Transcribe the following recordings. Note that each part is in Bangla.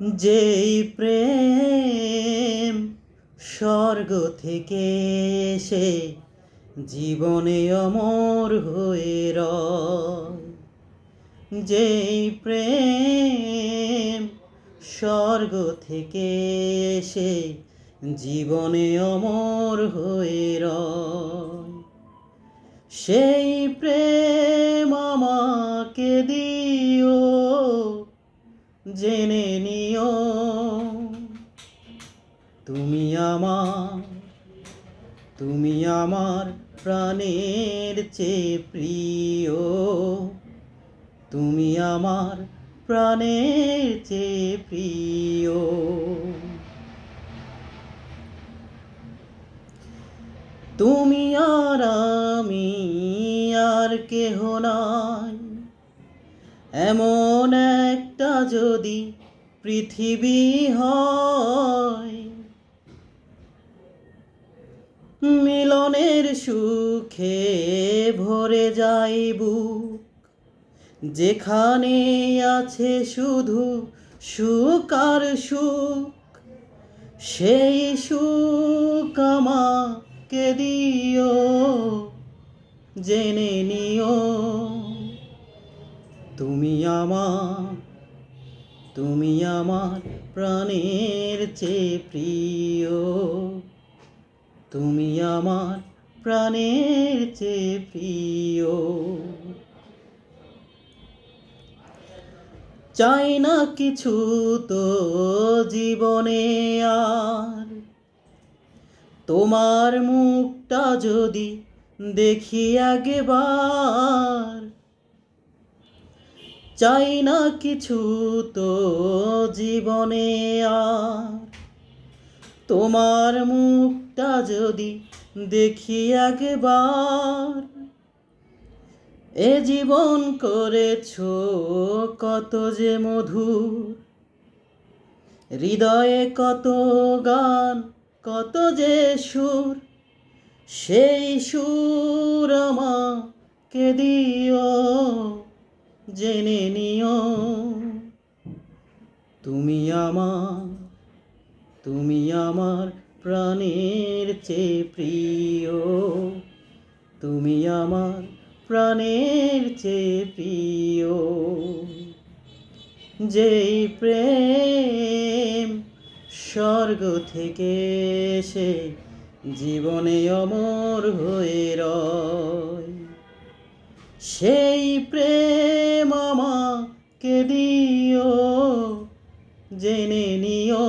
যেই প্রেম স্বর্গ থেকে এসে জীবনে অমর হয়ে রয়, যেই প্রেম স্বর্গ থেকে এসে জীবনে অমর হয়ে রয়, সেই প্রেম আমাকে দিও, জেনে নিও তুমি আমার প্রাণের চেয়ে প্রিয়, তুমি আমার প্রাণের চেয়ে প্রিয়। তুমি আর আমি আর কেহ নাই, এমন একটা যদি পৃথিবী হয়, মিলনের সুখে ভরে যায় বুক, যেখানে আছে শুধু সুখ আর সুখ, সেই সুখ আমাকে দিও, জেনে নিও তুমি আমার প্রাণের চেয়ে প্রিয়, তুমি আমার প্রাণের চেয়ে প্রিয়। চাই না কিছু তো জীবনে আর, তোমার মুখটা যদি দেখি একবার, চাই না কিছু তো জীবনে আর, তোমার মুখটা যদি দেখি একবার। এ জীবন করেছো কত যে মধুর, হৃদয়ে কত গান কত যে সুর, সেই সুর আমাকে দিও, জেনে নিও তুমি আমার প্রাণের চেয়ে প্রিয়, তুমি আমার প্রাণের চেয়ে প্রিয়। যেই প্রেম স্বর্গ থেকে এসে জীবনে অমর হয়ে রয়, সেই প্রেম আমাকে দিও, জেনে নিও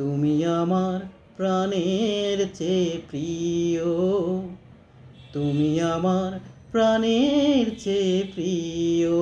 তুমি আমার প্রাণের চেয়ে প্রিয়, তুমি আমার প্রাণের চেয়ে প্রিয়।